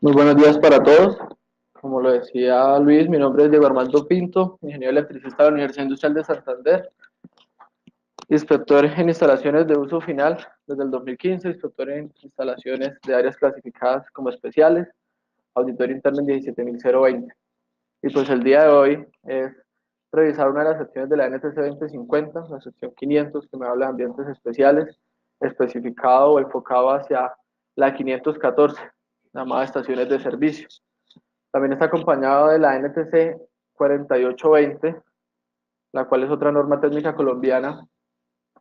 Muy buenos días para todos. Como lo decía Luis, mi nombre es Diego Armando Pinto, ingeniero electricista de la Universidad Industrial de Santander, inspector en instalaciones de uso final desde el 2015, inspector en instalaciones de áreas clasificadas como especiales, auditor interno en 17020. Y pues el día de hoy es revisar una de las secciones de la NTC 2050, la sección 500, que me habla de ambientes especiales, especificado o enfocado hacia la 514, llamada estaciones de servicio. También está acompañado de la NTC 4820, la cual es otra norma técnica colombiana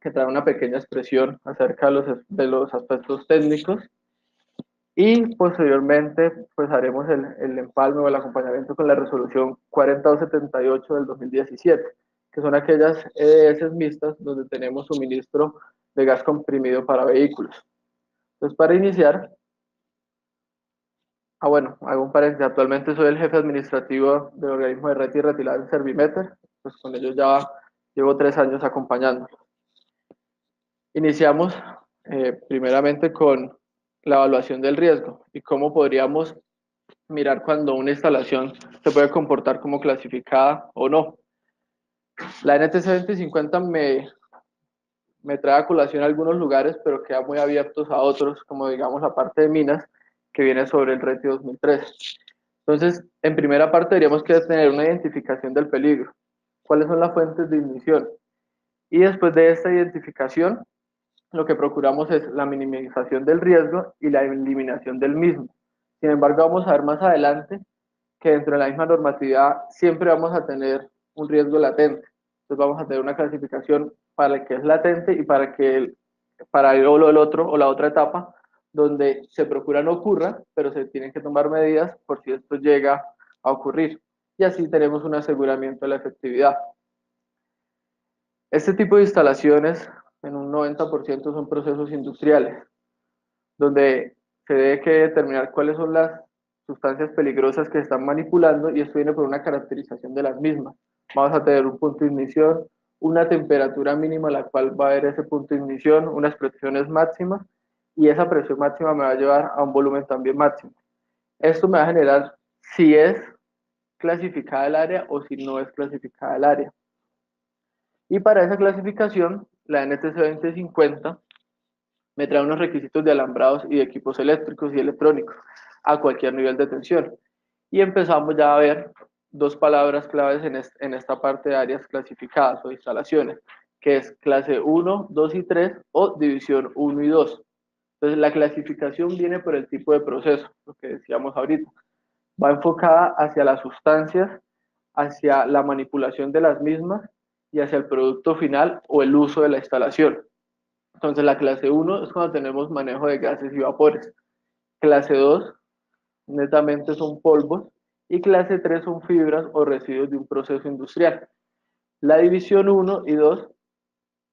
que trae una pequeña expresión acerca de los aspectos técnicos. Y posteriormente, pues haremos el empalme o el acompañamiento con la resolución 40278 del 2017, que son aquellas EDS mixtas donde tenemos suministro de gas comprimido para vehículos. Entonces, para iniciar, bueno, hago un paréntesis. Actualmente soy el jefe administrativo del organismo de red y retirada en Servimeter. Pues con ellos ya llevo 3 años acompañando. Iniciamos primeramente con la evaluación del riesgo y cómo podríamos mirar cuando una instalación se puede comportar como clasificada o no. La NTC 2050 me trae a colación algunos lugares, pero queda muy abiertos a otros, como digamos la parte de minas, que viene sobre el RETI 2003. Entonces, en primera parte deberíamos que tener una identificación del peligro. ¿Cuáles son las fuentes de ignición? Y después de esta identificación, lo que procuramos es la minimización del riesgo y la eliminación del mismo. Sin embargo, vamos a ver más adelante que dentro de la misma normatividad siempre vamos a tener un riesgo latente. Entonces vamos a tener una clasificación para el que es latente y para el otro o la otra etapa donde se procura no ocurra, pero se tienen que tomar medidas por si esto llega a ocurrir. Y así tenemos un aseguramiento de la efectividad. Este tipo de instalaciones, en un 90% son procesos industriales, donde se debe que determinar cuáles son las sustancias peligrosas que se están manipulando y esto viene por una caracterización de las mismas. Vamos a tener un punto de ignición, una temperatura mínima a la cual va a haber ese punto de ignición, unas presiones máximas y esa presión máxima me va a llevar a un volumen también máximo. Esto me va a generar si es clasificada el área o si no es clasificada el área. Y para esa clasificación, la NTC 2050 me trae unos requisitos de alambrados y de equipos eléctricos y electrónicos a cualquier nivel de tensión. Y empezamos ya a ver dos palabras claves en esta parte de áreas clasificadas o instalaciones, que es clase 1, 2 y 3 o división 1 y 2. Entonces la clasificación viene por el tipo de proceso, lo que decíamos ahorita. Va enfocada hacia las sustancias, hacia la manipulación de las mismas y hacia el producto final o el uso de la instalación. Entonces la clase 1 es cuando tenemos manejo de gases y vapores. Clase 2 netamente son polvos y clase 3 son fibras o residuos de un proceso industrial. La división 1 y 2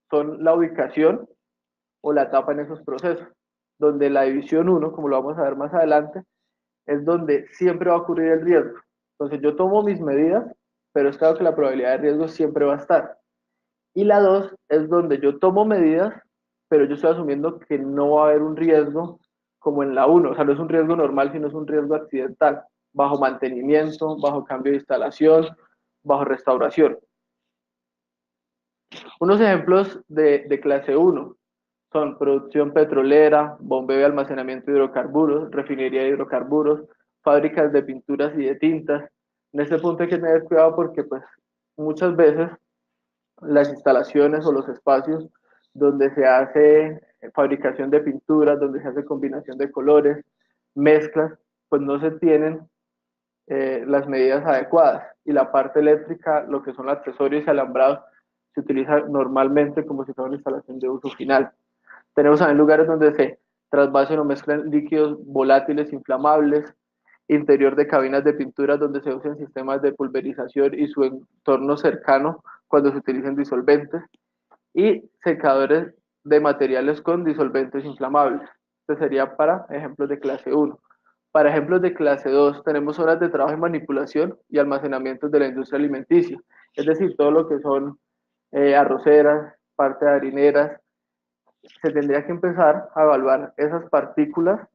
son la ubicación o la etapa en esos procesos, donde la división 1, como lo vamos a ver más adelante, es donde siempre va a ocurrir el riesgo. Entonces yo tomo mis medidas, pero es claro que la probabilidad de riesgo siempre va a estar. Y la 2 es donde yo tomo medidas, pero yo estoy asumiendo que no va a haber un riesgo como en la uno. O sea, no es un riesgo normal, sino es un riesgo accidental, bajo mantenimiento, bajo cambio de instalación, bajo restauración. Unos ejemplos de clase uno son producción petrolera, bombeo y almacenamiento de hidrocarburos, refinería de hidrocarburos, fábricas de pinturas y de tintas. En este punto hay que tener cuidado porque pues muchas veces las instalaciones o los espacios donde se hace fabricación de pinturas, donde se hace combinación de colores, mezclas, pues no se tienen las medidas adecuadas. Y la parte eléctrica, lo que son accesorios y alambrados, se utiliza normalmente como si fuera una instalación de uso final. Tenemos también lugares donde se trasvasan o mezclan líquidos volátiles inflamables, interior de cabinas de pinturas donde se usan sistemas de pulverización y su entorno cercano cuando se utilizan disolventes, y secadores de materiales con disolventes inflamables. Esto sería para ejemplos de clase 1. Para ejemplos de clase 2 tenemos horas de trabajo en manipulación y almacenamiento de la industria alimenticia, es decir, todo lo que son arroceras, parte de harineras. Se tendría que empezar a evaluar esas partículas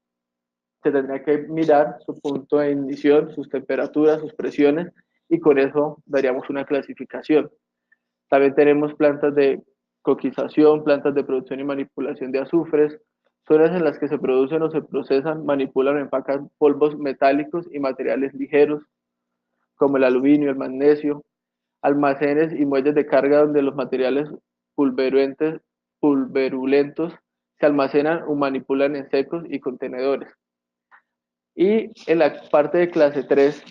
se tendría que mirar su punto de ignición, sus temperaturas, sus presiones, y con eso daríamos una clasificación. También tenemos plantas de coquización, plantas de producción y manipulación de azufres, zonas en las que se producen o se procesan, manipulan o empacan polvos metálicos y materiales ligeros, como el aluminio, el magnesio, almacenes y muelles de carga donde los materiales pulverulentos se almacenan o manipulan en secos y contenedores. Y en la parte de clase 3,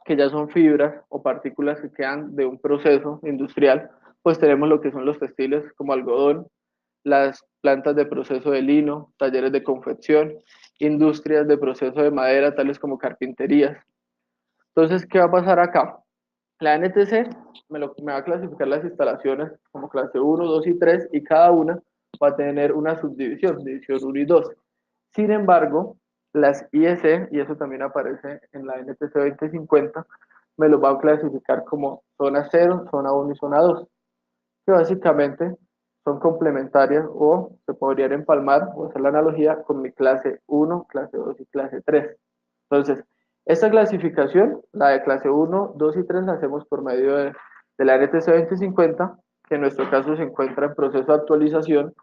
que ya son fibras o partículas que quedan de un proceso industrial, pues tenemos lo que son los textiles como algodón, las plantas de proceso de lino, talleres de confección, industrias de proceso de madera, tales como carpinterías. Entonces, ¿qué va a pasar acá? La NTC me va a clasificar las instalaciones como clase 1, 2 y 3, y cada una va a tener una subdivisión, división 1 y 2. Sin embargo, las IEC, y eso también aparece en la NTC 2050, me lo va a clasificar como zona 0, zona 1 y zona 2, que básicamente son complementarias o se podrían empalmar o hacer la analogía con mi clase 1, clase 2 y clase 3. Entonces, esta clasificación, la de clase 1, 2 y 3, la hacemos por medio de la NTC 2050, que en nuestro caso se encuentra en proceso de actualización,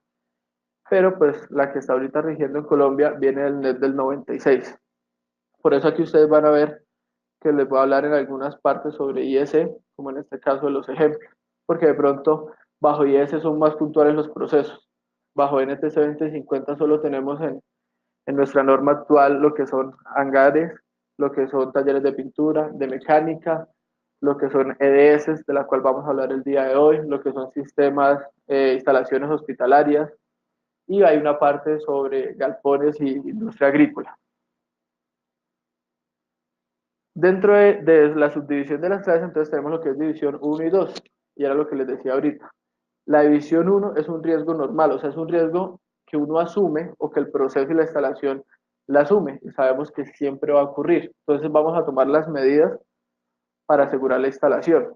pero pues la que está ahorita rigiendo en Colombia viene del NET del 96. Por eso aquí ustedes van a ver que les voy a hablar en algunas partes sobre IS, como en este caso de los ejemplos, porque de pronto bajo IS son más puntuales los procesos. Bajo NTC 2050 solo tenemos en nuestra norma actual lo que son hangares, lo que son talleres de pintura, de mecánica, lo que son EDS, de la cual vamos a hablar el día de hoy, lo que son sistemas, instalaciones hospitalarias, y hay una parte sobre galpones y industria agrícola. Dentro de la subdivisión de las clases, entonces tenemos lo que es división 1 y 2, y era lo que les decía ahorita. La división 1 es un riesgo normal, o sea, es un riesgo que uno asume o que el proceso y la instalación la asume, y sabemos que siempre va a ocurrir. Entonces vamos a tomar las medidas para asegurar la instalación.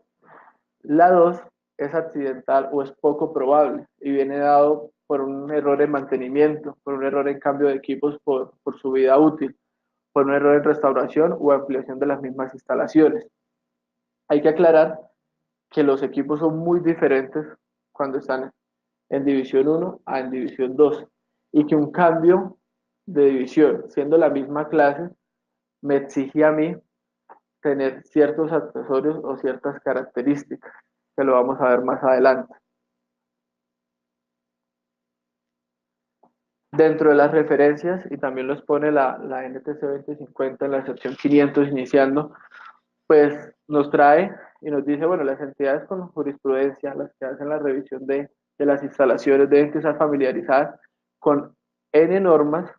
La 2 es accidental o es poco probable y viene dado por un error en mantenimiento, por un error en cambio de equipos por su vida útil, por un error en restauración o ampliación de las mismas instalaciones. Hay que aclarar que los equipos son muy diferentes cuando están en división 1 a en división 2, y que un cambio de división, siendo la misma clase, me exige a mí tener ciertos accesorios o ciertas características, que lo vamos a ver más adelante. Dentro de las referencias, y también los pone la NTC 2050 en la sección 500 iniciando, pues nos trae y nos dice, bueno, las entidades con jurisprudencia, las que hacen la revisión de las instalaciones, deben estar familiarizadas con N normas,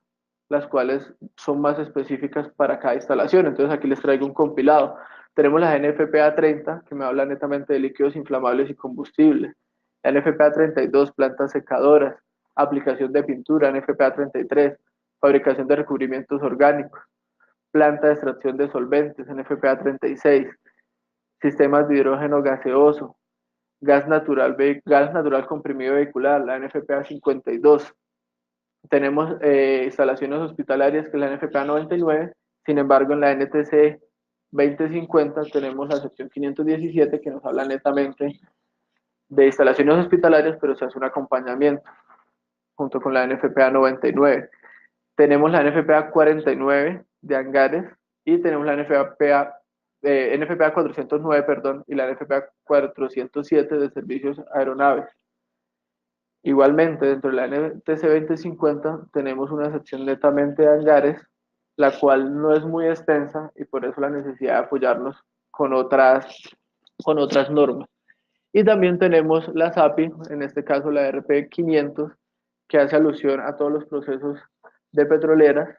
las cuales son más específicas para cada instalación. Entonces aquí les traigo un compilado. Tenemos la NFPA 30, que me habla netamente de líquidos inflamables y combustibles. La NFPA 32, plantas secadoras, aplicación de pintura. NFPA 33, fabricación de recubrimientos orgánicos. Planta de extracción de solventes, NFPA 36, sistemas de hidrógeno gaseoso, gas natural comprimido vehicular, la NFPA 52. Tenemos instalaciones hospitalarias, que es la NFPA 99, sin embargo en la NTC 2050 tenemos la sección 517, que nos habla netamente de instalaciones hospitalarias, pero se hace un acompañamiento junto con la NFPA 99. Tenemos la NFPA 49 de hangares, y tenemos la NFPA 409, perdón, y la NFPA 407 de servicios aeronaves. Igualmente, dentro de la NTC 2050 tenemos una sección netamente de hangares, la cual no es muy extensa, y por eso la necesidad de apoyarnos con otras normas. Y también tenemos la SAPI, en este caso la RP 500, que hace alusión a todos los procesos de petroleras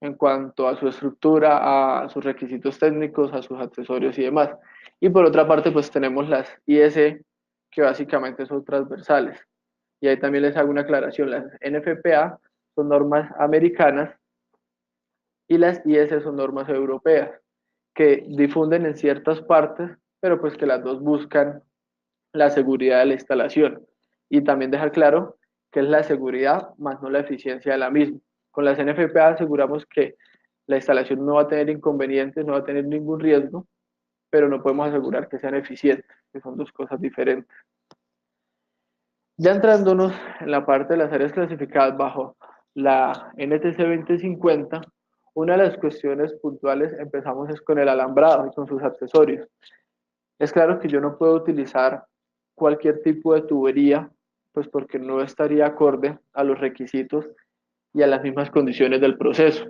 en cuanto a su estructura, a sus requisitos técnicos, a sus accesorios y demás. Y por otra parte, pues tenemos las IS, que básicamente son transversales. Y ahí también les hago una aclaración: las NFPA son normas americanas y las IS son normas europeas, que difunden en ciertas partes, pero pues que las dos buscan la seguridad de la instalación. Y también dejar claro que es la seguridad más no la eficiencia de la misma. Con las NFPA aseguramos que la instalación no va a tener inconvenientes, no va a tener ningún riesgo, pero no podemos asegurar que sean eficientes, que son dos cosas diferentes. Ya entrándonos en la parte de las áreas clasificadas bajo la NTC 2050, una de las cuestiones puntuales empezamos es con el alambrado y con sus accesorios. Es claro que yo no puedo utilizar cualquier tipo de tubería, pues porque no estaría acorde a los requisitos y a las mismas condiciones del proceso.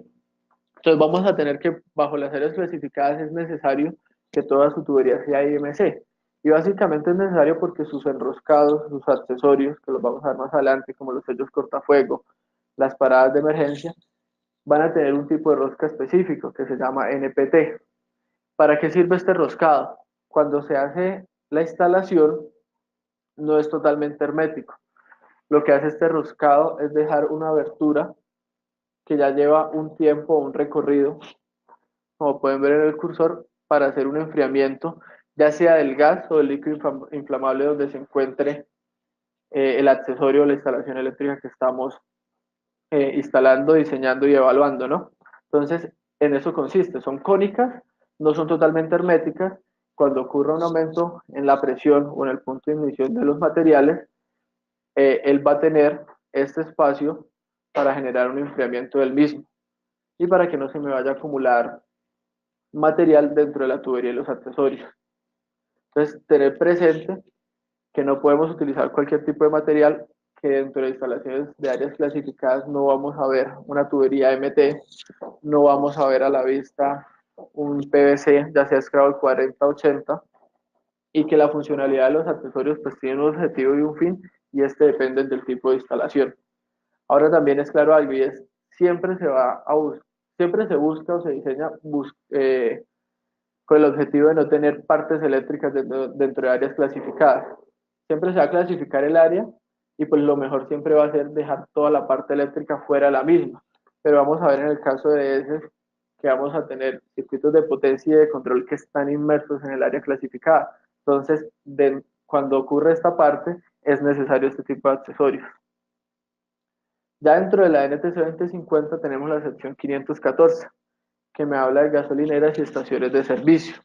Entonces vamos a tener que, bajo las áreas clasificadas, es necesario que toda su tubería sea IMC. Y básicamente es necesario porque sus enroscados, sus accesorios, que los vamos a ver más adelante, como los sellos cortafuego, las paradas de emergencia, van a tener un tipo de rosca específico que se llama NPT. ¿Para qué sirve este roscado? Cuando se hace la instalación, no es totalmente hermético. Lo que hace este roscado es dejar una abertura que ya lleva un tiempo, un recorrido, como pueden ver en el cursor, para hacer un enfriamiento, ya sea del gas o del líquido inflamable donde se encuentre el accesorio o la instalación eléctrica que estamos instalando, diseñando y evaluando, ¿no? Entonces, en eso consiste, son cónicas, no son totalmente herméticas. Cuando ocurra un aumento en la presión o en el punto de ignición de los materiales, él va a tener este espacio para generar un enfriamiento del mismo y para que no se me vaya a acumular material dentro de la tubería y los accesorios. Entonces, tener presente que no podemos utilizar cualquier tipo de material, que dentro de instalaciones de áreas clasificadas no vamos a ver una tubería MT, no vamos a ver a la vista un PVC, ya sea Scrabble 4080, y que la funcionalidad de los accesorios pues tiene un objetivo y un fin, y este depende del tipo de instalación. Ahora también es claro algo, y es siempre se va a siempre se busca o se diseña con el objetivo de no tener partes eléctricas dentro de áreas clasificadas. Siempre se va a clasificar el área y pues lo mejor siempre va a ser dejar toda la parte eléctrica fuera de la misma. Pero vamos a ver en el caso de ese que vamos a tener circuitos de potencia y de control que están inmersos en el área clasificada. Entonces, cuando ocurre esta parte, es necesario este tipo de accesorios. Ya dentro de la NTC 2050 tenemos la sección 514, que me habla de gasolineras y estaciones de servicio.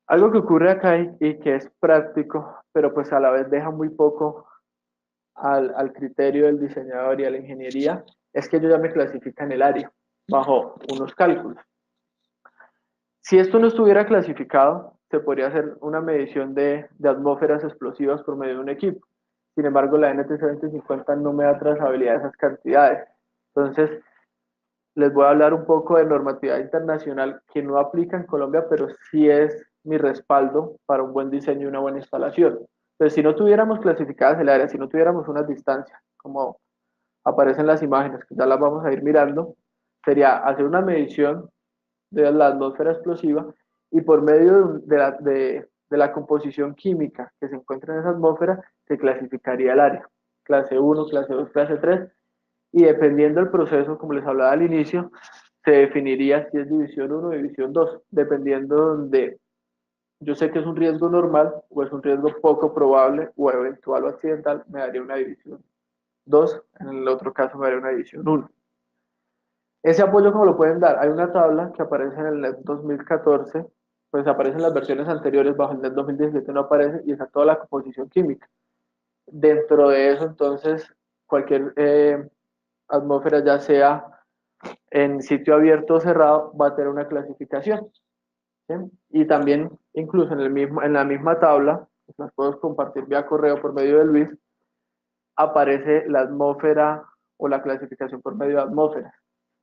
Algo que ocurre acá y que es práctico, pero pues a la vez deja muy poco al criterio del diseñador y a la ingeniería, es que ellos ya me clasifican el área bajo unos cálculos. Si esto no estuviera clasificado, se podría hacer una medición de atmósferas explosivas por medio de un equipo. Sin embargo, la NTC 2050 no me da trazabilidad de esas cantidades. Entonces, les voy a hablar un poco de normatividad internacional que no aplica en Colombia, pero sí es mi respaldo para un buen diseño y una buena instalación. Entonces, si no tuviéramos clasificadas el área, si no tuviéramos unas distancias, como aparecen las imágenes, que ya las vamos a ir mirando, sería hacer una medición de la atmósfera explosiva y por medio de la composición química que se encuentra en esa atmósfera, se clasificaría el área. Clase 1, clase 2, clase 3, y dependiendo del proceso, como les hablaba al inicio, se definiría si es división 1 o división 2, dependiendo donde yo sé que es un riesgo normal o es un riesgo poco probable o eventual o accidental, me daría una división 2, en el otro caso me daría una división 1. Ese apoyo, ¿cómo lo pueden dar? Hay una tabla que aparece en el NET 2014, pues aparecen las versiones anteriores, bajo el NET 2017 no aparece, y está toda la composición química. Dentro de eso, entonces, cualquier atmósfera, ya sea en sitio abierto o cerrado, va a tener una clasificación. ¿Sí? Y también, incluso en la misma tabla, las puedo compartir vía correo por medio de Luis, aparece la atmósfera o la clasificación por medio de atmósferas.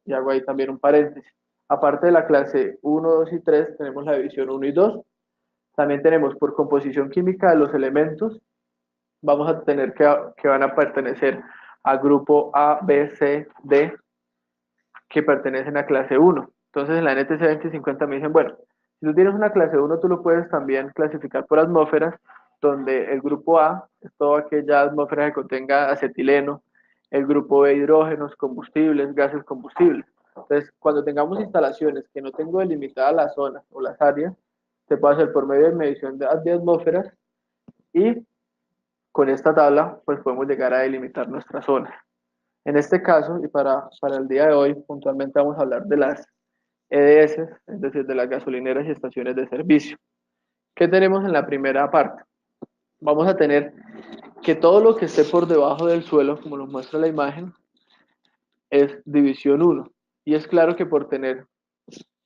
Y hago ahí también un paréntesis. Aparte de la clase 1, 2 y 3, tenemos la división 1 y 2. También tenemos por composición química de los elementos, vamos a tener que van a pertenecer al grupo A, B, C, D, que pertenecen a clase 1. Entonces en la NTC 2050 me dicen, bueno, si tú tienes una clase 1, tú lo puedes también clasificar por atmósferas, donde el grupo A es toda aquella atmósfera que contenga acetileno, el grupo B hidrógenos, combustibles, gases combustibles. Entonces, cuando tengamos instalaciones que no tengo delimitada la zona o las áreas, se puede hacer por medio de medición de atmósferas y con esta tabla pues podemos llegar a delimitar nuestra zona. En este caso, y para el día de hoy, puntualmente vamos a hablar de las EDS, es decir, de las gasolineras y estaciones de servicio. ¿Qué tenemos en la primera parte? Vamos a tener que todo lo que esté por debajo del suelo, como nos muestra la imagen, es división 1. Y es claro que por tener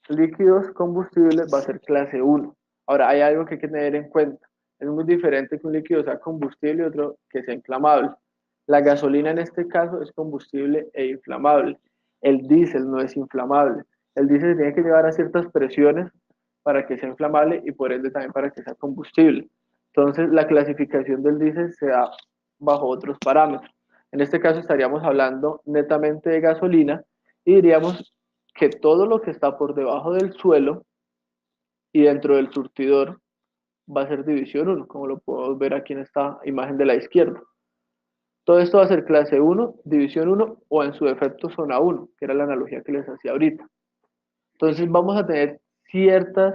líquidos combustibles va a ser clase 1. Ahora, hay algo que hay que tener en cuenta. Es muy diferente que un líquido sea combustible y otro que sea inflamable. La gasolina en este caso es combustible e inflamable. El diésel no es inflamable. El diésel tiene que llegar a ciertas presiones para que sea inflamable y por ende también para que sea combustible. Entonces, la clasificación del diésel se da bajo otros parámetros. En este caso estaríamos hablando netamente de gasolina y diríamos que todo lo que está por debajo del suelo y dentro del surtidor va a ser división 1, como lo podemos ver aquí en esta imagen de la izquierda. Todo esto va a ser clase 1, división 1 o en su defecto zona 1, que era la analogía que les hacía ahorita. Entonces vamos a tener ciertas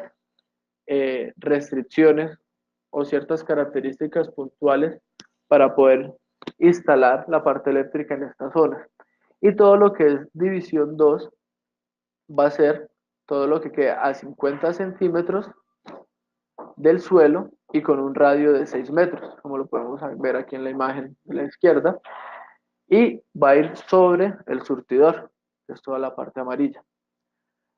restricciones o ciertas características puntuales para poder instalar la parte eléctrica en esta zona. Y todo lo que es división 2 va a ser todo lo que queda a 50 centímetros del suelo y con un radio de 6 metros, como lo podemos ver aquí en la imagen de la izquierda, y va a ir sobre el surtidor, que es toda la parte amarilla.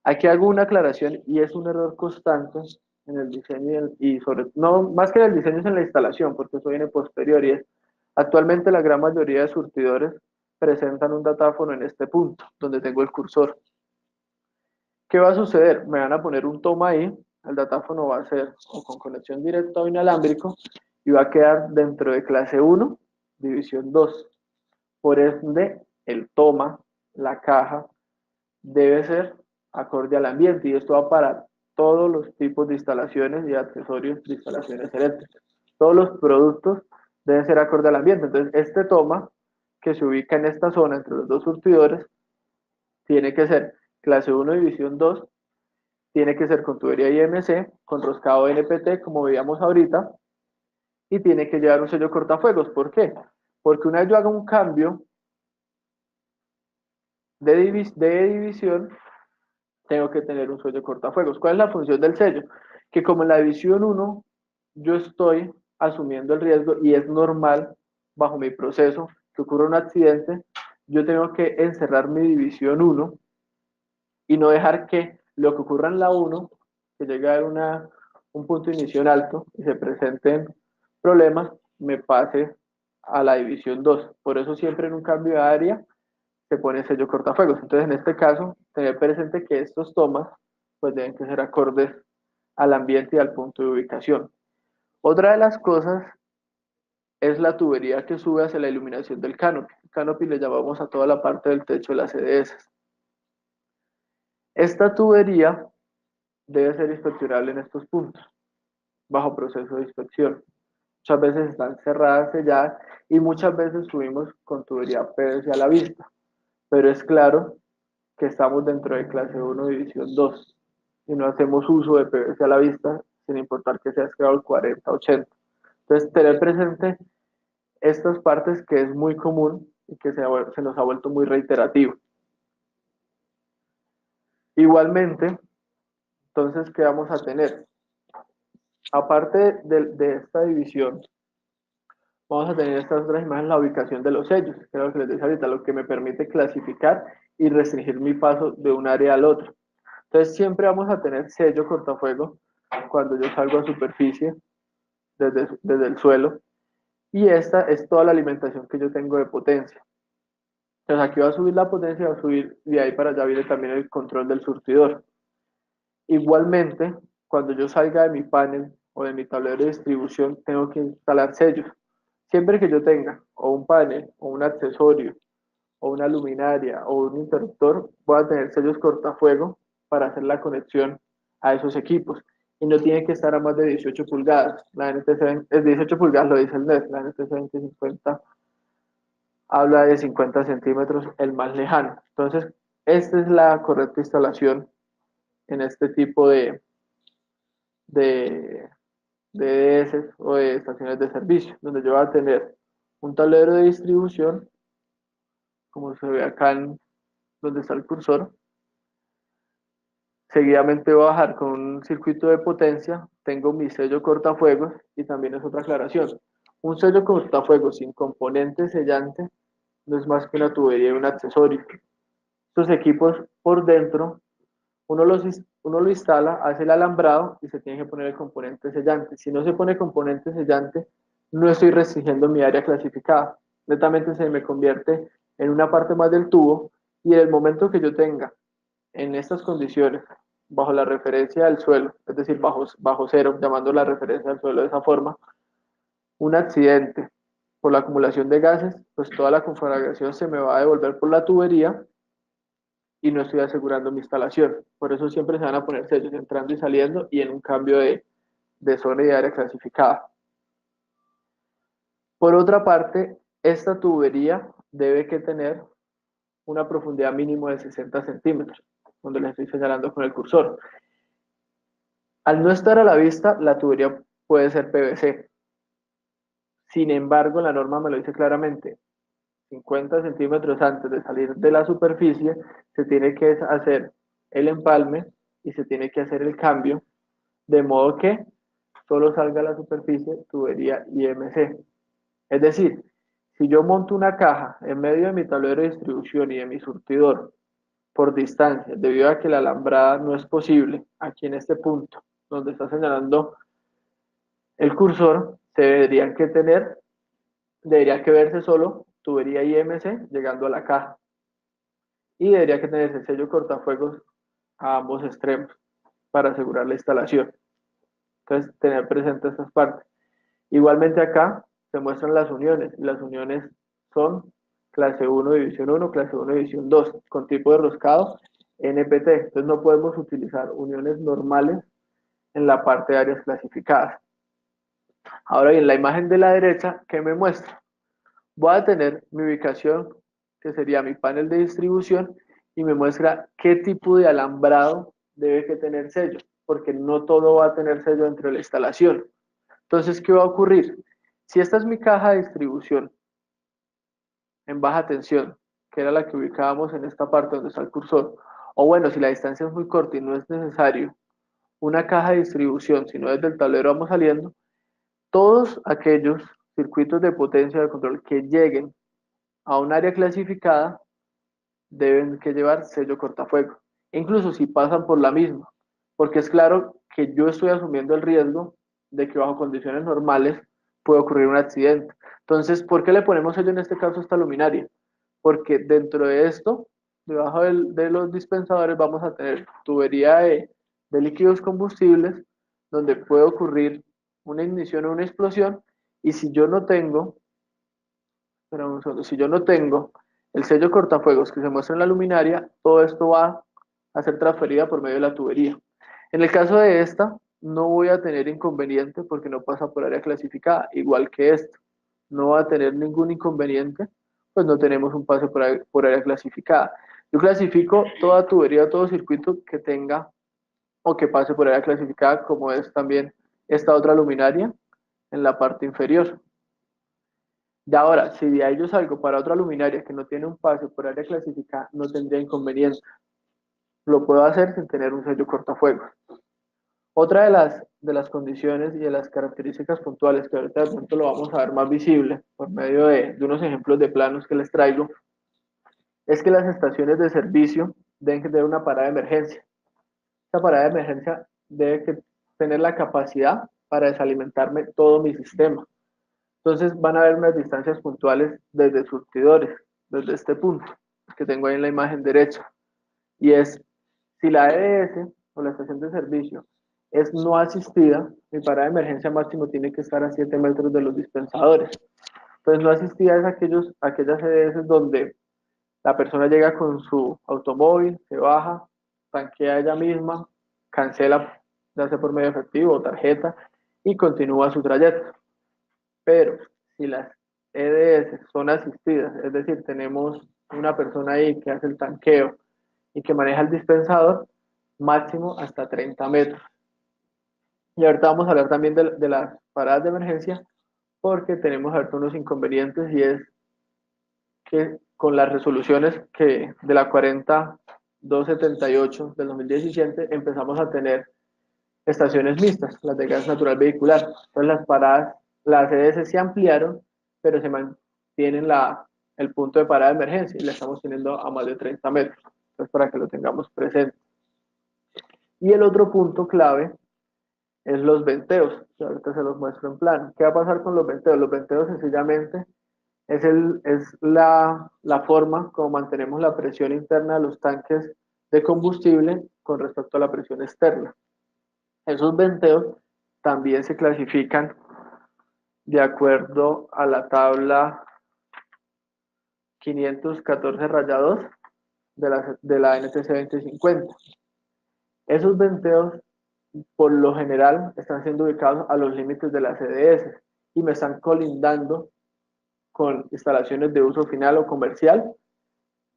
Aquí hago una aclaración y es un error constante en el diseño y sobre, no más que en el diseño es en la instalación, porque eso viene posterior y es, actualmente la gran mayoría de surtidores presentan un datáfono en este punto, donde tengo el cursor. ¿Qué va a suceder? Me van a poner un toma ahí, el datáfono va a ser o con conexión directa o inalámbrico y va a quedar dentro de clase 1, división 2. Por ende, el toma, la caja, debe ser acorde al ambiente y esto va para todos los tipos de instalaciones y accesorios de instalaciones eléctricas. Todos los productos deben ser acorde al ambiente. Entonces, este toma que se ubica en esta zona entre los dos surtidores tiene que ser clase 1, división 2, tiene que ser con tubería IMC, con roscado NPT, como veíamos ahorita, y tiene que llevar un sello cortafuegos. ¿Por qué? Porque una vez yo haga un cambio de división, tengo que tener un sello cortafuegos. ¿Cuál es la función del sello? Que como en la división 1 yo estoy asumiendo el riesgo y es normal bajo mi proceso que ocurra un accidente, yo tengo que encerrar mi división 1 y no dejar que lo que ocurra en la 1, que llegue a un punto de inicio alto y se presenten problemas, me pase a la división 2. Por eso siempre en un cambio de área se pone sello cortafuegos. Entonces, en este caso, tener presente que estos tomas pues deben que ser acordes al ambiente y al punto de ubicación. Otra de las cosas es la tubería que sube hacia la iluminación del canopy. Canopy le llamamos a toda la parte del techo de las CDS. Esta tubería debe ser inspeccionable en estos puntos, bajo proceso de inspección. Muchas veces están cerradas, selladas y muchas veces subimos con tubería PVC a la vista, pero es claro que estamos dentro de clase 1, división 2 y no hacemos uso de PVC a la vista sin importar que sea esclavo el 40, 80. Entonces, tener presente estas partes que es muy común y que se nos ha vuelto muy reiterativo. Igualmente, entonces, ¿qué vamos a tener? Aparte de esta división, vamos a tener estas otras imágenes, la ubicación de los sellos, que es lo que les decía ahorita, lo que me permite clasificar y restringir mi paso de un área al otro. Entonces siempre vamos a tener sello cortafuego cuando yo salgo a superficie desde el suelo y esta es toda la alimentación que yo tengo de potencia. Entonces aquí va a subir la potencia, va a subir de ahí para allá viene también el control del surtidor. Igualmente, cuando yo salga de mi panel o de mi tablero de distribución, tengo que instalar sellos. Siempre que yo tenga o un panel o un accesorio o una luminaria o un interruptor, voy a tener sellos cortafuego para hacer la conexión a esos equipos. Y no tiene que estar a más de 18 pulgadas. La NTC es 18 pulgadas, lo dice el NES, la NTC 2050 habla de 50 centímetros, el más lejano. Entonces, esta es la correcta instalación en este tipo de, de EDS o de estaciones de servicio, donde yo voy a tener un tablero de distribución como se ve acá en donde está el cursor. Seguidamente voy a bajar con un circuito de potencia, tengo mi sello cortafuegos y también es otra aclaración. Un sello cortafuegos sin componente sellante no es más que una tubería y un accesorio. Estos equipos por dentro, uno lo instala, hace el alambrado y se tiene que poner el componente sellante. Si no se pone componente sellante, no estoy restringiendo mi área clasificada. Netamente se me convierte en una parte más del tubo y en el momento que yo tenga en estas condiciones, bajo la referencia del suelo, es decir, bajo cero, llamando la referencia del suelo de esa forma, un accidente por la acumulación de gases, pues toda la conflagración se me va a devolver por la tubería y no estoy asegurando mi instalación. Por eso siempre se van a poner sellos entrando y saliendo y en un cambio de zona y de área clasificada. Por otra parte, esta tubería debe que tener una profundidad mínimo de 60 centímetros, donde les estoy señalando con el cursor. Al no estar a la vista, la tubería puede ser PVC. Sin embargo, la norma me lo dice claramente. 50 centímetros antes de salir de la superficie, se tiene que hacer el empalme y se tiene que hacer el cambio, de modo que solo salga a la superficie tubería IMC. Es decir, si yo monto una caja en medio de mi tablero de distribución y de mi surtidor por distancia, debido a que la alambrada no es posible aquí en este punto, donde está señalando el cursor, debería que verse solo tubería IMC llegando a la caja y debería que tenerse el sello cortafuegos a ambos extremos para asegurar la instalación. Entonces, tener presente estas partes. Igualmente acá se muestran las uniones y las uniones son clase 1, división 1, clase 1, división 2, con tipo de roscado NPT. Entonces no podemos utilizar uniones normales en la parte de áreas clasificadas. Ahora bien, la imagen de la derecha, ¿qué me muestra? Voy a tener mi ubicación, que sería mi panel de distribución, y me muestra qué tipo de alambrado debe que tener sello, porque no todo va a tener sello dentro de la instalación. Entonces, ¿qué va a ocurrir? Si esta es mi caja de distribución en baja tensión, que era la que ubicábamos en esta parte donde está el cursor, o bueno, si la distancia es muy corta y no es necesario una caja de distribución, sino desde el tablero vamos saliendo, todos aquellos circuitos de potencia de control que lleguen a un área clasificada deben que llevar sello cortafuego, incluso si pasan por la misma, porque es claro que yo estoy asumiendo el riesgo de que bajo condiciones normales puede ocurrir un accidente. Entonces, ¿por qué le ponemos sello en este caso a esta luminaria? Porque dentro de esto, debajo de los dispensadores vamos a tener tubería de líquidos combustibles, donde puede ocurrir una ignición o una explosión, y si yo no tengo, espera un segundo, si yo no tengo el sello cortafuegos que se muestra en la luminaria, todo esto va a ser transferida por medio de la tubería. En el caso de esta, no voy a tener inconveniente porque no pasa por área clasificada, igual que esta. No va a tener ningún inconveniente, pues no tenemos un paso por área clasificada. Yo clasifico toda tubería, todo circuito que tenga o que pase por área clasificada, como es también esta otra luminaria en la parte inferior. Y ahora, si de ahí yo salgo para otra luminaria que no tiene un pase por área clasificada, no tendría inconveniente. Lo puedo hacer sin tener un sello cortafuegos. Otra de las condiciones y de las características puntuales que ahorita de pronto lo vamos a ver más visible por medio de unos ejemplos de planos que les traigo, es que las estaciones de servicio deben tener una parada de emergencia. Esta parada de emergencia debe tener la capacidad para desalimentarme todo mi sistema. Entonces van a haber unas distancias puntuales desde surtidores, desde este punto que tengo ahí en la imagen derecha. Y es, si la EDS o la estación de servicio es no asistida, mi parada de emergencia máximo tiene que estar a 7 metros de los dispensadores. Entonces no asistida es aquellas EDS donde la persona llega con su automóvil, se baja, tanquea ella misma, cancela, ya sea por medio efectivo o tarjeta, y continúa su trayecto. Pero si las EDS son asistidas, es decir, tenemos una persona ahí que hace el tanqueo y que maneja el dispensador, máximo hasta 30 metros. Y ahorita vamos a hablar también de las paradas de emergencia, porque tenemos ahorita unos inconvenientes y es que con las resoluciones que de la 40278 del 2017 empezamos a tener estaciones mixtas, las de gas natural vehicular. Entonces las paradas, las EDS se ampliaron, pero se mantienen el punto de parada de emergencia y la estamos teniendo a más de 30 metros. Entonces para que lo tengamos presente. Y el otro punto clave es los venteos, que ahorita se los muestro en plan. ¿Qué va a pasar con los venteos? Los venteos sencillamente es la forma como mantenemos la presión interna de los tanques de combustible con respecto a la presión externa. Esos venteos también se clasifican de acuerdo a la tabla 514-2 de la NTC 2050. Esos venteos, por lo general, están siendo ubicados a los límites de las CDS y me están colindando con instalaciones de uso final o comercial,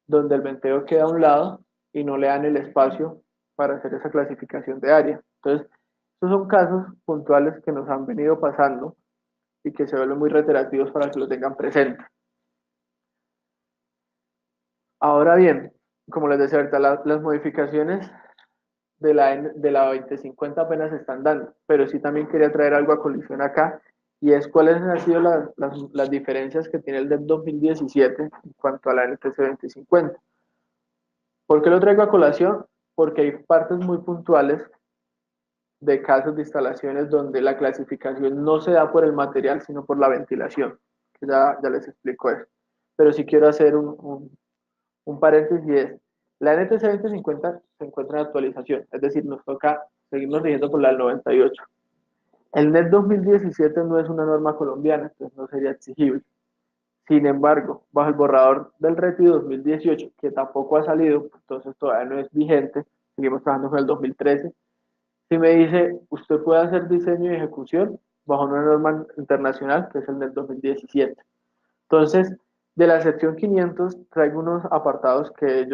donde el venteo queda a un lado y no le dan el espacio para hacer esa clasificación de área. Entonces, estos son casos puntuales que nos han venido pasando y que se vuelven muy reiterativos para que lo tengan presente. Ahora bien, como les decía ahorita, las modificaciones de la 2050 apenas se están dando, pero sí también quería traer algo a colisión acá, y es cuáles han sido las diferencias que tiene el DEP 2017 en cuanto a la NTC 2050. ¿Por qué lo traigo a colación? Porque hay partes muy puntuales de casos de instalaciones donde la clasificación no se da por el material, sino por la ventilación, que ya les explico eso. Pero sí quiero hacer un paréntesis, es, la NTC 2050 se encuentra en actualización, es decir, nos toca seguirnos rigiendo por la del 98. El NET 2017 no es una norma colombiana, entonces no sería exigible. Sin embargo, bajo el borrador del RETI 2018, que tampoco ha salido, entonces todavía no es vigente, seguimos trabajando con el 2013, si me dice, usted puede hacer diseño y ejecución bajo una norma internacional, que es el NET 2017. Entonces, de la sección 500 traigo unos apartados que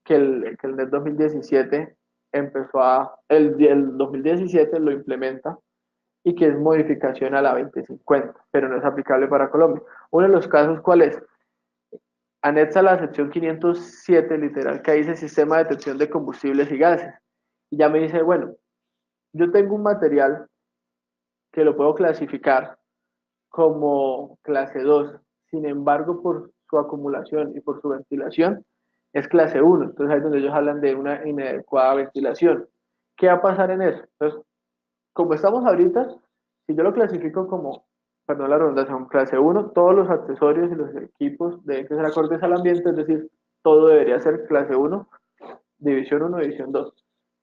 el NET 2017 el 2017 lo implementa y que es modificación a la 2050, pero no es aplicable para Colombia. Uno de los casos, ¿cuál es? Anexa la sección 507, literal, que dice sistema de detección de combustibles y gases. Y ya me dice, bueno, yo tengo un material que lo puedo clasificar como clase 2. Sin embargo, por su acumulación y por su ventilación, es clase 1. Entonces ahí es donde ellos hablan de una inadecuada ventilación. ¿Qué va a pasar en eso? Entonces, como estamos ahorita, si yo lo clasifico como, perdón la redundancia, como clase 1, todos los accesorios y los equipos deben ser acordes al ambiente, es decir, todo debería ser clase 1, división 1, división 2.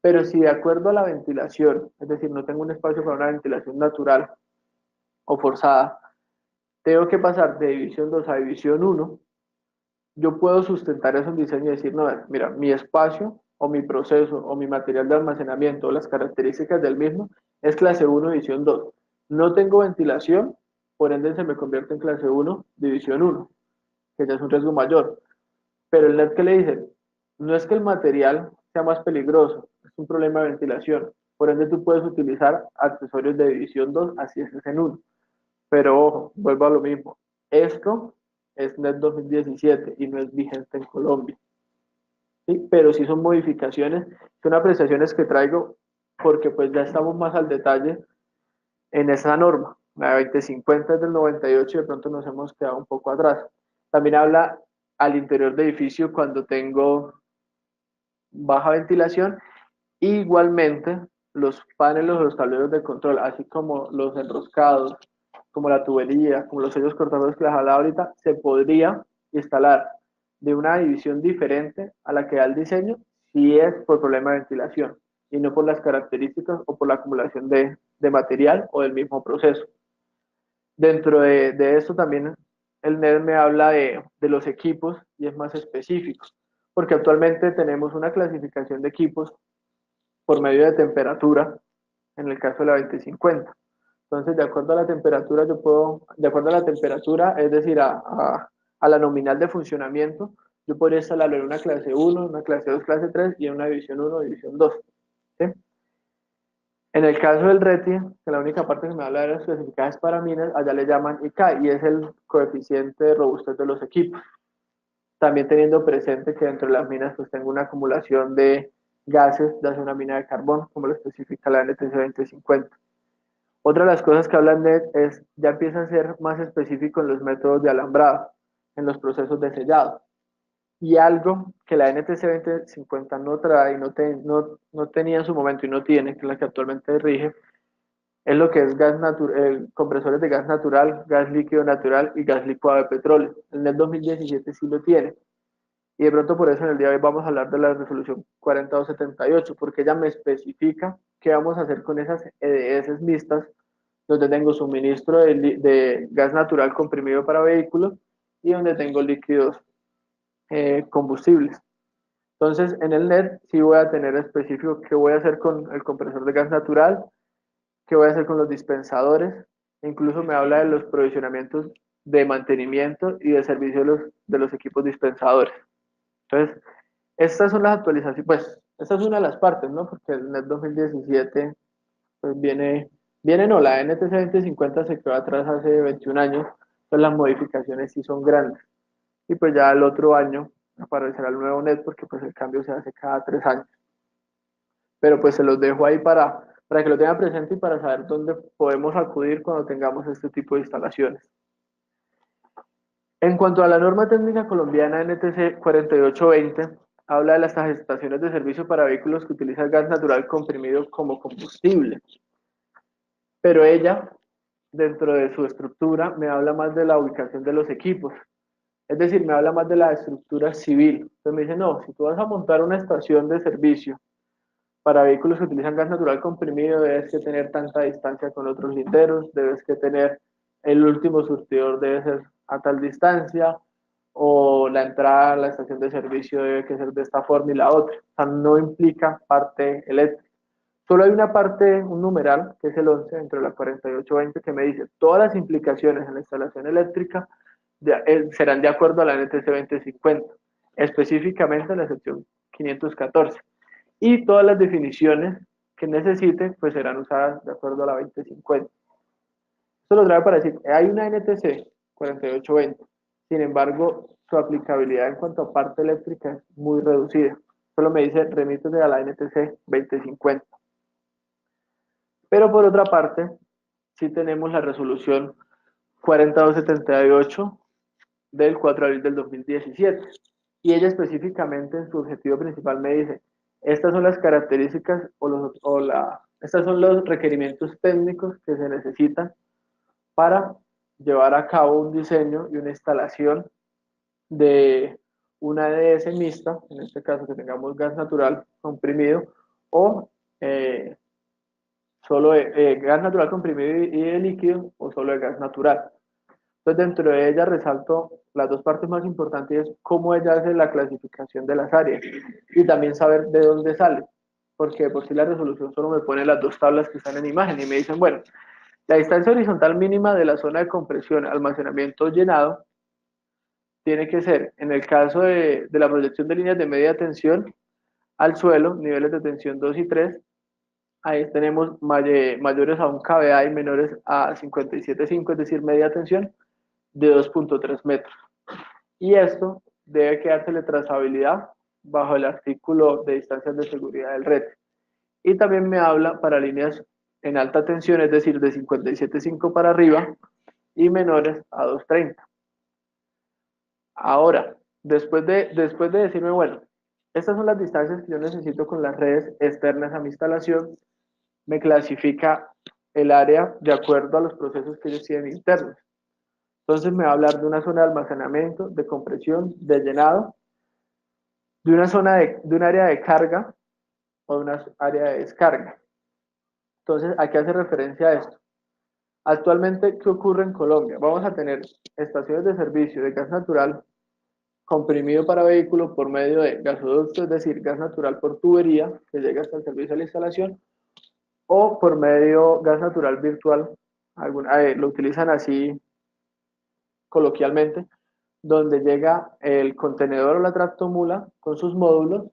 Pero si de acuerdo a la ventilación, es decir, no tengo un espacio para una ventilación natural o forzada, tengo que pasar de división 2 a división 1, yo puedo sustentar esos diseños y decir, no, mira, mi espacio o mi proceso o mi material de almacenamiento o las características del mismo es clase 1, división 2. No tengo ventilación, por ende se me convierte en clase 1, división 1, que ya es un riesgo mayor. Pero el NET que le dice, no es que el material sea más peligroso, es un problema de ventilación. Por ende tú puedes utilizar accesorios de división 2, así es en 1. Pero ojo, vuelvo a lo mismo. Esto es NET 2017 y no es vigente en Colombia. ¿Sí? Pero sí son modificaciones, son apreciaciones que traigo porque pues ya estamos más al detalle en esa norma. La 2050 es del 98 y de pronto nos hemos quedado un poco atrás. También habla al interior de edificio cuando tengo baja ventilación. Igualmente, los paneles o los tableros de control, así como los enroscados, como la tubería, como los sellos cortadores que les hablaba ahorita, se podría instalar de una división diferente a la que da el diseño si es por problema de ventilación y no por las características o por la acumulación de material o del mismo proceso. Dentro de esto también el NED me habla de los equipos y es más específico, porque actualmente tenemos una clasificación de equipos por medio de temperatura, en el caso de la 2050. Entonces, de acuerdo a la temperatura, de acuerdo a la temperatura, es decir, a la nominal de funcionamiento, yo podría instalarlo en una clase 1, una clase 2, clase 3 y en una división 1, división 2. ¿Sí? En el caso del RETI, que la única parte que me habla de las clasificadas para minas, allá le llaman ICA y es el coeficiente de robustez de los equipos. también teniendo presente que dentro de las minas pues tengo una acumulación de gases, ya sea una mina de carbón, como lo especifica la NTC 2050. Otra de las cosas que hablan de es, ya empieza a ser más específico en los métodos de alambrado, en los procesos de sellado. Y algo que la NTC 2050 no trae, no tenía en su momento y no tiene, que es la que actualmente rige, es lo que es compresores de gas natural, gas líquido natural y gas licuado de petróleo. En el 2017 sí lo tiene. Y de pronto por eso en el día de hoy vamos a hablar de la resolución 4278, porque ella me especifica qué vamos a hacer con esas EDS mixtas, donde tengo suministro de gas natural comprimido para vehículos y donde tengo líquidos combustibles. Entonces, en el NET sí voy a tener específico qué voy a hacer con el compresor de gas natural, qué voy a hacer con los dispensadores, incluso me habla de los provisionamientos de mantenimiento y de servicio de los equipos dispensadores. Entonces, estas son las actualizaciones, pues, esta es una de las partes, ¿no? Porque el NET 2017, pues no, la NTC 2050 se quedó atrás hace 21 años, pues las modificaciones sí son grandes. Y pues ya el otro año aparecerá el nuevo NET porque pues el cambio se hace cada 3 años. Pero pues se los dejo ahí para que lo tengan presente y para saber dónde podemos acudir cuando tengamos este tipo de instalaciones. En cuanto a la norma técnica colombiana NTC 4820, habla de las estaciones de servicio para vehículos que utilizan gas natural comprimido como combustible. Pero ella, dentro de su estructura, me habla más de la ubicación de los equipos. Es decir, me habla más de la estructura civil. Entonces me dice, no, si tú vas a montar una estación de servicio para vehículos que utilizan gas natural comprimido, debes que tener tanta distancia con otros linderos, debes que tener el último surtidor debe ser a tal distancia, o la entrada a la estación de servicio debe que ser de esta forma y la otra. O sea, no implica parte eléctrica. Solo hay una parte, un numeral, que es el 11 dentro de la 4820, que me dice todas las implicaciones en la instalación eléctrica serán de acuerdo a la NTC 2050, específicamente en la sección 514. Y todas las definiciones que necesite, pues serán usadas de acuerdo a la 2050. Esto lo traigo para decir, hay una NTC 4820, sin embargo, su aplicabilidad en cuanto a parte eléctrica es muy reducida. Solo me dice, remítese a la NTC 2050. Pero por otra parte, sí tenemos la resolución 4278 del 4 de abril del 2017. Y ella específicamente en su objetivo principal me dice, estas son las características estos son los requerimientos técnicos que se necesitan para llevar a cabo un diseño y una instalación de una EDS mixta, en este caso que tengamos gas natural comprimido o solo gas natural comprimido y de líquido o solo de gas natural. Entonces, dentro de ella resalto las dos partes más importantes, es cómo ella hace la clasificación de las áreas y también saber de dónde sale, porque por si la resolución solo me pone las dos tablas que están en imagen y me dicen, bueno, la distancia horizontal mínima de la zona de compresión, almacenamiento llenado, tiene que ser, en el caso de la proyección de líneas de media tensión al suelo, niveles de tensión 2 y 3, ahí tenemos mayores a 1 kVA y menores a 57,5, es decir, media tensión, de 2,3 metros. Y esto debe quedársele trazabilidad bajo el artículo de distancias de seguridad del red. Y también me habla para líneas en alta tensión, es decir, de 57,5 para arriba y menores a 230. Ahora, después de decirme, bueno, estas son las distancias que yo necesito con las redes externas a mi instalación, me clasifica el área de acuerdo a los procesos que ellos tienen internos. Entonces me va a hablar de una zona de almacenamiento, de compresión, de llenado, de una zona de un área de carga o de una área de descarga. Entonces, ¿a qué hace referencia a esto? Actualmente, ¿qué ocurre en Colombia? Vamos a tener estaciones de servicio de gas natural comprimido para vehículos por medio de gasoducto, es decir, gas natural por tubería que llega hasta el servicio de la instalación, o por medio gas natural virtual, lo utilizan así coloquialmente, donde llega el contenedor o la tractomula con sus módulos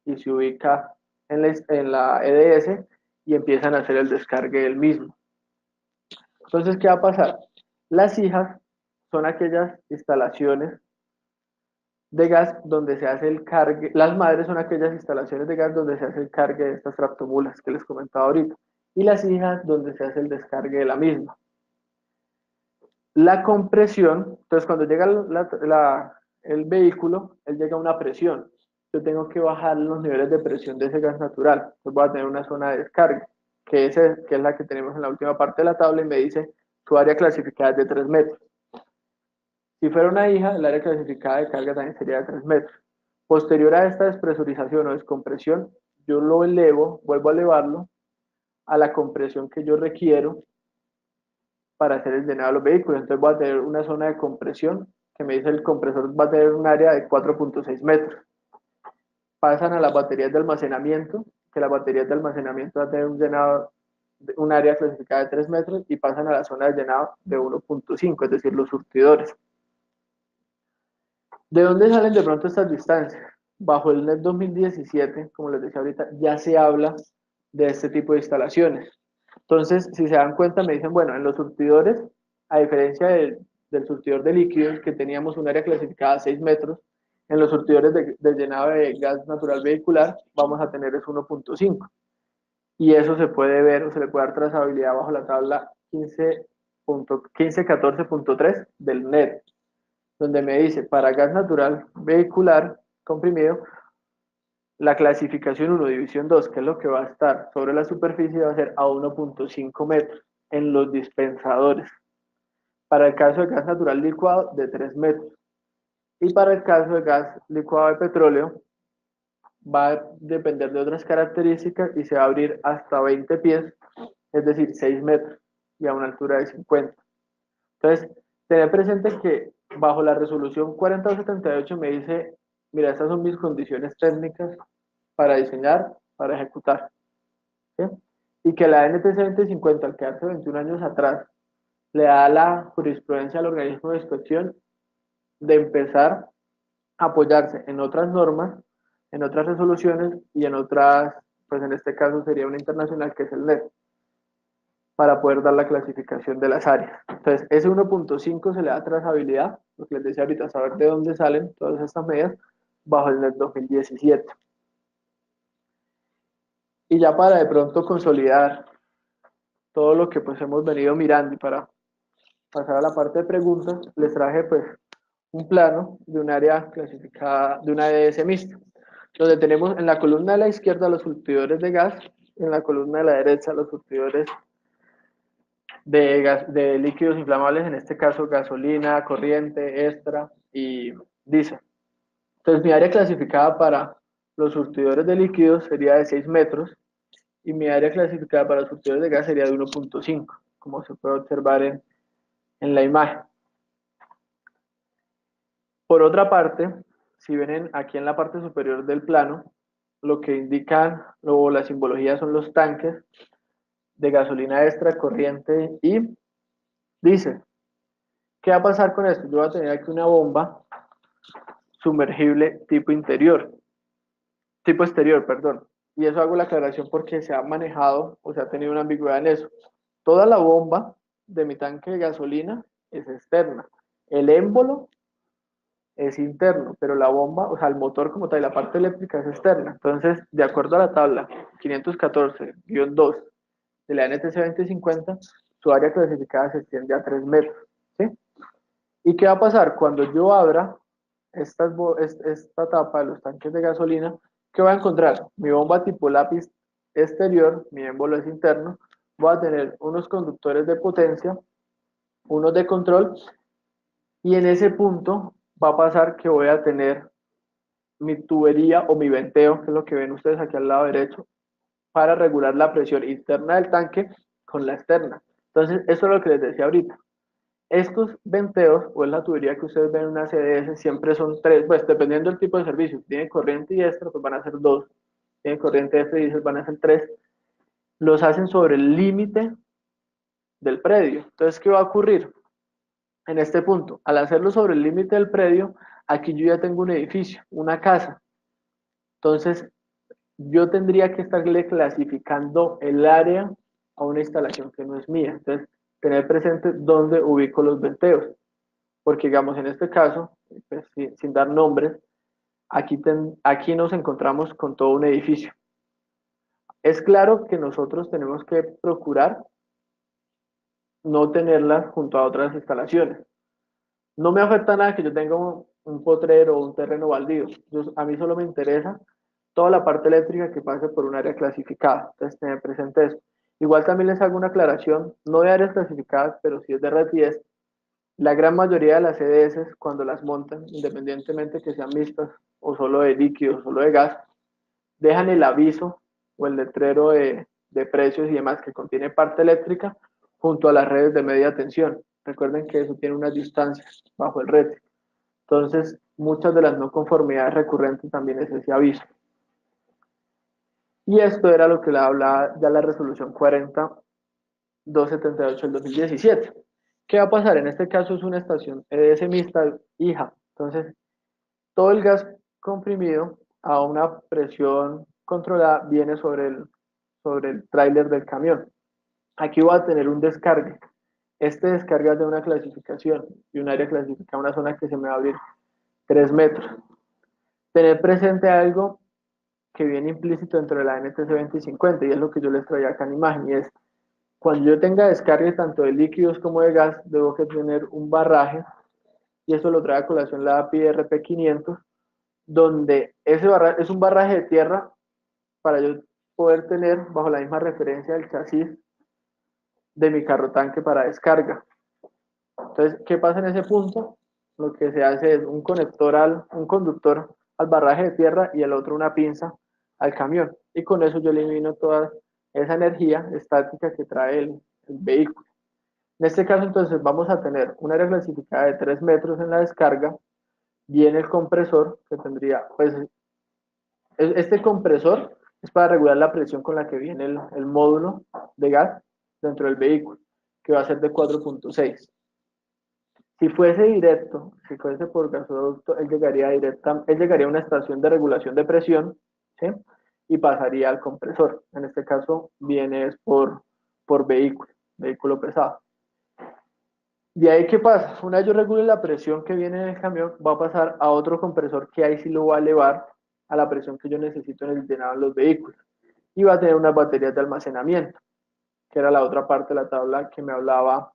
y se ubica en la EDS y empiezan a hacer el descargue del mismo. Entonces, ¿qué va a pasar? Las hijas son aquellas instalaciones de gas donde se hace el cargue. Las madres son aquellas instalaciones de gas donde se hace el cargue de estas tractomulas que les comentaba ahorita, y las hijas donde se hace el descargue de la misma. La compresión, entonces cuando llega el vehículo, él llega a una presión. Yo tengo que bajar los niveles de presión de ese gas natural. Entonces voy a tener una zona de descarga, que es la que tenemos en la última parte de la tabla y me dice su área clasificada es de 3 metros. Si fuera una hija, el área clasificada de carga también sería de 3 metros. Posterior a esta despresurización o descompresión, yo lo elevo, vuelvo a elevarlo a la compresión que yo requiero para hacer el llenado de los vehículos. Entonces voy a tener una zona de compresión que me dice el compresor va a tener un área de 4.6 metros. Pasan a las baterías de almacenamiento, que las baterías de almacenamiento van a tener un llenado, un área clasificada de 3 metros, y pasan a la zona de llenado de 1.5, es decir, los surtidores. ¿De dónde salen de pronto estas distancias? Bajo el NET 2017, como les decía ahorita, ya se habla de este tipo de instalaciones. Entonces, si se dan cuenta, me dicen, bueno, en los surtidores, a diferencia del surtidor de líquidos, que teníamos un área clasificada a 6 metros, en los surtidores de llenado de gas natural vehicular, vamos a tener es 1.5. Y eso se puede ver, o se le puede dar trazabilidad bajo la tabla 1514.3 del NET, donde me dice, para gas natural vehicular comprimido, la clasificación 1, división 2, que es lo que va a estar sobre la superficie, va a ser a 1.5 metros en los dispensadores. Para el caso de gas natural licuado, de 3 metros. Y para el caso de gas licuado de petróleo, va a depender de otras características y se va a abrir hasta 20 pies, es decir, 6 metros, y a una altura de 50. Entonces, tener presente que bajo la resolución 4078 me dice, mira, estas son mis condiciones técnicas para diseñar, para ejecutar. ¿Sí? Y que la NTC 2050, al quedarse 21 años atrás, le da la jurisprudencia al organismo de inspección de empezar a apoyarse en otras normas, en otras resoluciones y en otras, pues en este caso sería una internacional que es el NET, para poder dar la clasificación de las áreas. Entonces, ese 1.5 se le da trazabilidad, lo que les decía ahorita, saber de dónde salen todas estas medidas, bajo el NET 2017. Y ya para de pronto consolidar todo lo que pues hemos venido mirando y para pasar a la parte de preguntas, les traje pues un plano de un área clasificada, de una ADS mixta, donde tenemos en la columna de la izquierda los surtidores de gas, y en la columna de la derecha los surtidores de, gas, de líquidos inflamables, en este caso gasolina, corriente, extra y diésel. Entonces mi área clasificada para los surtidores de líquidos sería de 6 metros y mi área clasificada para los surtidores de gas sería de 1.5, como se puede observar en la imagen. Por otra parte, si ven aquí en la parte superior del plano, lo que indican, o la simbología son los tanques de gasolina extra, corriente y diésel. ¿Qué va a pasar con esto? Yo voy a tener aquí una bomba sumergible tipo exterior, perdón. Y eso hago la aclaración porque se ha manejado o se ha tenido una ambigüedad en eso. Toda la bomba de mi tanque de gasolina es externa. El émbolo es interno, pero la bomba, o sea, el motor como tal, la parte eléctrica es externa. Entonces, de acuerdo a la tabla 514-2 de la NTC 2050, su área clasificada se extiende a 3 metros. ¿Sí? ¿Y qué va a pasar? Cuando yo abra esta tapa de los tanques de gasolina, ¿qué voy a encontrar? Mi bomba tipo lápiz exterior, mi émbolo es interno, voy a tener unos conductores de potencia, unos de control, y en ese punto va a pasar que voy a tener mi tubería o mi venteo, que es lo que ven ustedes aquí al lado derecho, para regular la presión interna del tanque con la externa. Entonces, eso es lo que les decía ahorita. Estos venteos, o es la tubería que ustedes ven en una CDS, siempre son 3, pues dependiendo del tipo de servicio. Si tienen corriente y extra, pues van a ser 2. Si tienen corriente extra y diésel, van a ser 3. Los hacen sobre el límite del predio. Entonces, ¿qué va a ocurrir? En este punto, al hacerlo sobre el límite del predio, aquí yo ya tengo un edificio, una casa. Entonces, yo tendría que estarle clasificando el área a una instalación que no es mía. Entonces, tener presente dónde ubico los venteos. Porque, digamos, en este caso, pues, sin dar nombres, aquí nos encontramos con todo un edificio. Es claro que nosotros tenemos que procurar no tenerlas junto a otras instalaciones. No me afecta nada que yo tenga un potrero o un terreno baldío. A mí solo me interesa toda la parte eléctrica que pase por un área clasificada. Entonces, tener presente eso. Igual también les hago una aclaración, no de áreas clasificadas, pero sí es de red, y es la gran mayoría de las EDS, cuando las montan, independientemente que sean mixtas o solo de líquido o solo de gas, dejan el aviso o el letrero de precios y demás que contiene parte eléctrica junto a las redes de media tensión. Recuerden que eso tiene unas distancias bajo el red. Entonces, muchas de las no conformidades recurrentes también es ese aviso. Y esto era lo que le hablaba ya la resolución 40278 del 2017. ¿Qué va a pasar? En este caso es una estación EDS mixta hija. Entonces, todo el gas comprimido a una presión controlada viene sobre el tráiler del camión. Aquí va a tener un descargue. Este descarga es de una clasificación y un área clasificada, una zona que se me va a abrir 3 metros. Tener presente algo que viene implícito dentro de la NTC 2050 y es lo que yo les traía acá en imagen, y es cuando yo tenga descargue tanto de líquidos como de gas, debo que tener un barraje, y eso lo trae a colación la API RP500, donde ese barraje es un barraje de tierra para yo poder tener bajo la misma referencia el chasis de mi carro tanque para descarga. Entonces, ¿qué pasa en ese punto? Lo que se hace es un conductor al barraje de tierra y el otro una pinza al camión. Y con eso yo elimino toda esa energía estática que trae el vehículo. En este caso, entonces, vamos a tener un área clasificada de 3 metros en la descarga. Viene el compresor, que tendría, pues, este compresor es para regular la presión con la que viene el módulo de gas dentro del vehículo, que va a ser de 4.6. Si fuese directo, si fuese por gasoducto, él llegaría a una estación de regulación de presión, ¿sí? Y pasaría al compresor. En este caso viene por vehículo pesado. ¿De ahí qué pasa? Una vez yo regule la presión que viene en el camión, va a pasar a otro compresor que ahí sí lo va a elevar a la presión que yo necesito en el llenado de los vehículos. Y va a tener unas baterías de almacenamiento, que era la otra parte de la tabla que me hablaba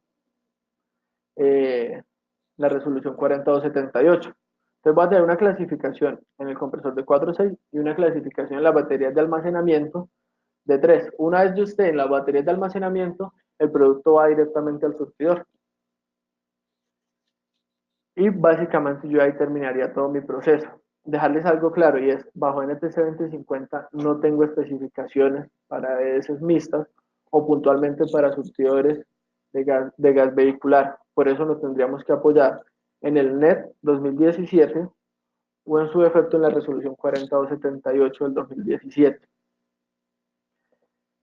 eh, la resolución 4278. Entonces va a tener una clasificación en el compresor de 4.6 y una clasificación en las baterías de almacenamiento de 3. Una vez yo esté en las baterías de almacenamiento, el producto va directamente al surtidor. Y básicamente yo ahí terminaría todo mi proceso. Dejarles algo claro, y es, bajo NTC 2050 no tengo especificaciones para EDS mixtas o puntualmente para surtidores de gas vehicular. Por eso nos tendríamos que apoyar en el NET 2017 o en su defecto en la resolución 4278 del 2017.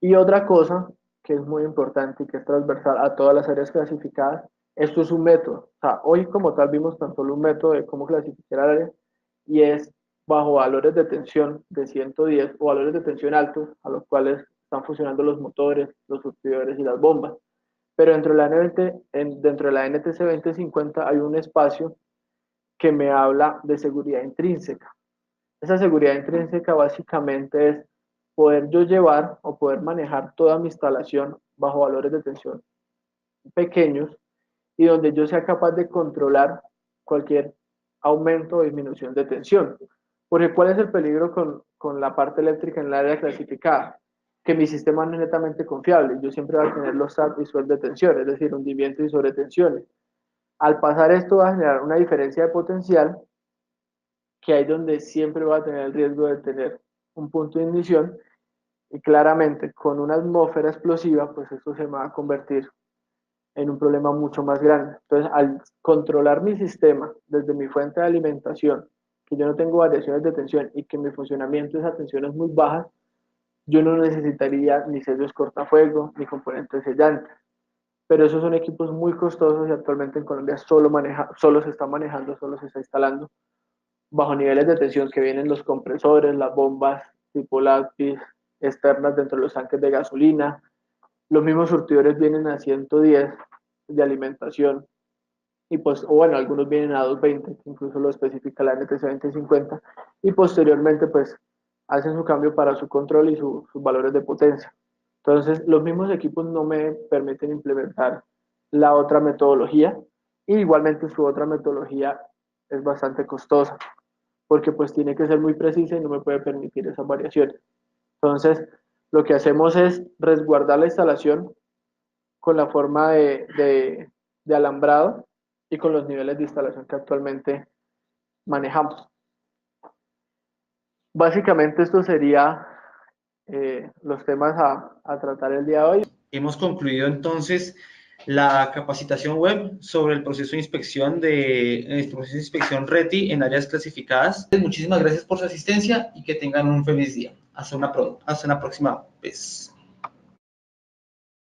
Y otra cosa que es muy importante y que es transversal a todas las áreas clasificadas, esto es un método. O sea, hoy como tal vimos tan solo un método de cómo clasificar áreas, y es bajo valores de tensión de 110 o valores de tensión altos a los cuales están funcionando los motores, los surtidores y las bombas. Pero dentro de la NTC 2050 hay un espacio que me habla de seguridad intrínseca. Esa seguridad intrínseca básicamente es poder yo llevar o poder manejar toda mi instalación bajo valores de tensión pequeños y donde yo sea capaz de controlar cualquier aumento o disminución de tensión. Porque ¿cuál es el peligro con la parte eléctrica en el área clasificada? Que mi sistema no es netamente confiable. Yo siempre voy a tener los SAT y suel de tensión, es decir, hundimientos y sobretensiones. Al pasar esto va a generar una diferencia de potencial que hay donde siempre va a tener el riesgo de tener un punto de ignición, y claramente con una atmósfera explosiva, pues esto se va a convertir en un problema mucho más grande. Entonces, al controlar mi sistema desde mi fuente de alimentación, que yo no tengo variaciones de tensión y que mi funcionamiento es a tensiones muy bajas, yo no necesitaría ni sellos cortafuego ni componentes sellantes. Pero esos son equipos muy costosos y actualmente en Colombia solo se está manejando, solo se está instalando bajo niveles de tensión que vienen los compresores, las bombas tipo lápiz externas dentro de los tanques de gasolina. Los mismos surtidores vienen a 110 de alimentación y pues, o bueno, algunos vienen a 220, incluso lo especifica la NTC 2050, y posteriormente pues hacen su cambio para su control y sus valores de potencia. Entonces, los mismos equipos no me permiten implementar la otra metodología, y igualmente su otra metodología es bastante costosa, porque pues tiene que ser muy precisa y no me puede permitir esas variaciones. Entonces, lo que hacemos es resguardar la instalación con la forma de alambrado y con los niveles de instalación que actualmente manejamos. Básicamente esto sería los temas a tratar el día de hoy. Hemos concluido entonces la capacitación web sobre el proceso de inspección RETI en áreas clasificadas. Muchísimas gracias por su asistencia y que tengan un feliz día. Hasta una próxima vez.